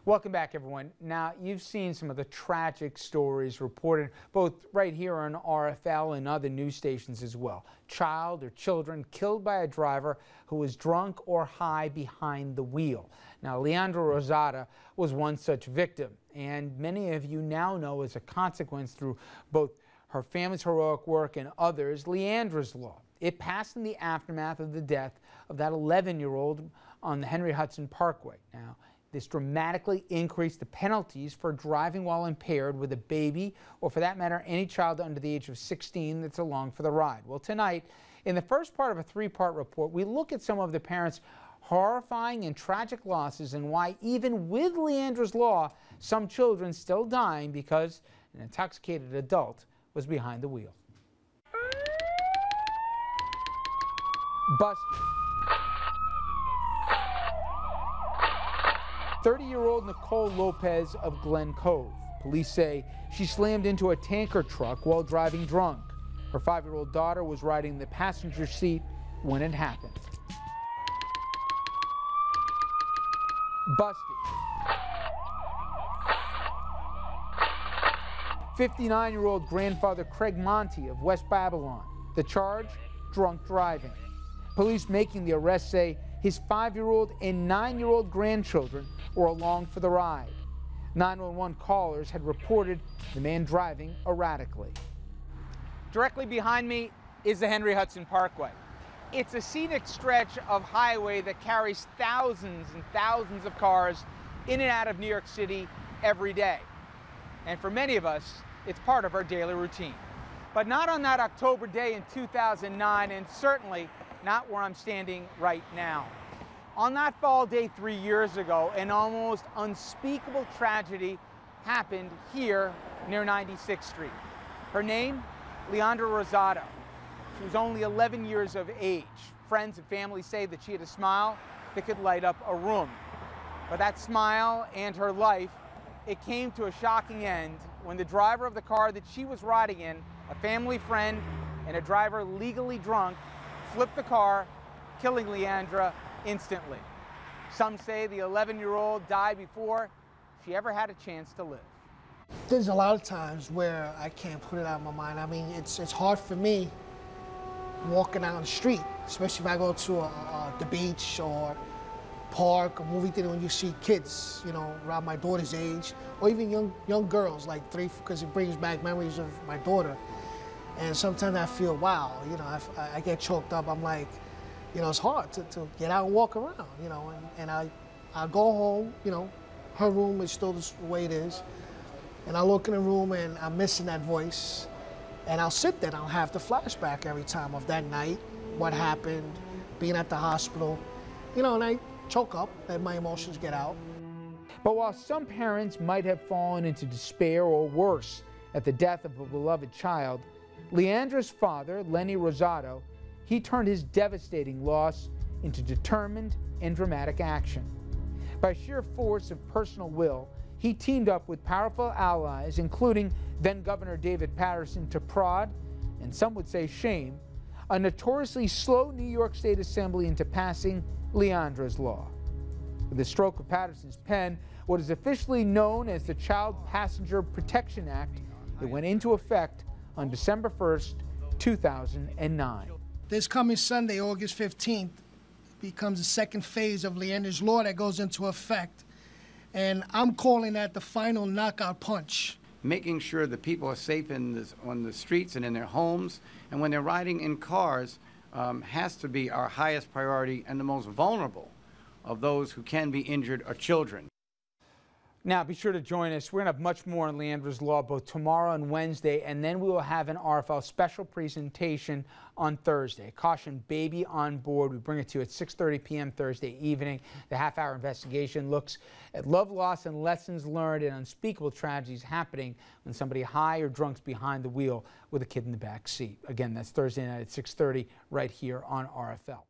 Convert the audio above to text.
Welcome back, everyone. Now, you've seen some of the tragic stories reported both right here on RFL and other news stations as well. Child or children killed by a driver who was drunk or high behind the wheel. Now, Leandra Law was one such victim, and many of you now know as a consequence through both her family's heroic work and others, Leandras Law. It passed in the aftermath of the death of that 11-year-old on the Henry Hudson Parkway. Now, this dramatically increased the penalties for driving while impaired with a baby, or for that matter, any child under the age of 16 that's along for the ride. Well, tonight, in the first part of a three-part report, we look at some of the parents' horrifying and tragic losses and why, even with Leandras Law, some children still dying because an intoxicated adult was behind the wheel. Busted. 30-year-old Nicole Lopez of Glen Cove. Police say she slammed into a tanker truck while driving drunk. Her 5-year-old daughter was riding the passenger seat when it happened. Busted. 59-year-old grandfather Craig Monty of West Babylon. The charge? Drunk driving. Police making the arrest say his 5-year-old and 9-year-old grandchildren were along for the ride. 911 callers had reported the man driving erratically. Directly behind me is the Henry Hudson Parkway. It's a scenic stretch of highway that carries thousands and thousands of cars in and out of New York City every day. And for many of us, it's part of our daily routine. But not on that October day in 2009, and certainly not where I'm standing right now. On that fall day 3 years ago, an almost unspeakable tragedy happened here near 96th Street. Her name, Leandra Law. She was only 11 years of age. Friends and family say that she had a smile that could light up a room. But that smile and her life, it came to a shocking end when the driver of the car that she was riding in, a family friend and a driver legally drunk, flipped the car, killing Leandra instantly. Some say the 11-year-old died before she ever had a chance to live. There's a lot of times where I can't put it out of my mind. I mean, it's hard for me walking down the street, especially if I go to the beach or park or movie theater, when you see kids, you know, around my daughter's age, or even young girls like 3, because it brings back memories of my daughter. And sometimes I feel, wow, you know, I get choked up. I'm like, you know, it's hard to get out and walk around, you know, and I go home, you know, her room is still the way it is, and I look in the room and I'm missing that voice, and I'll sit there and I'll have the flashback every time of that night, what happened, being at the hospital, you know, and I choke up, let my emotions get out. But while some parents might have fallen into despair or worse at the death of a beloved child, Leandra's father, Lenny Rosado, he turned his devastating loss into determined and dramatic action. By sheer force of personal will, he teamed up with powerful allies, including then-Governor David Paterson, to prod, and some would say shame, a notoriously slow New York State Assembly into passing Leandras Law. With the stroke of Paterson's pen, what is officially known as the Child Passenger Protection Act, it went into effect on December 1st, 2009. This coming Sunday, August 15th, becomes the second phase of Leandras Law that goes into effect. And I'm calling that the final knockout punch. Making sure that people are safe on the streets and in their homes, and when they're riding in cars, has to be our highest priority, and the most vulnerable of those who can be injured are children. Now, be sure to join us. We're going to have much more on Leandras Law both tomorrow and Wednesday, and then we will have an RFL special presentation on Thursday. Caution, baby on board. We bring it to you at 6:30 p.m. Thursday evening. The half-hour investigation looks at love loss and lessons learned and unspeakable tragedies happening when somebody high or drunk's behind the wheel with a kid in the back seat. Again, that's Thursday night at 6:30 right here on RFL.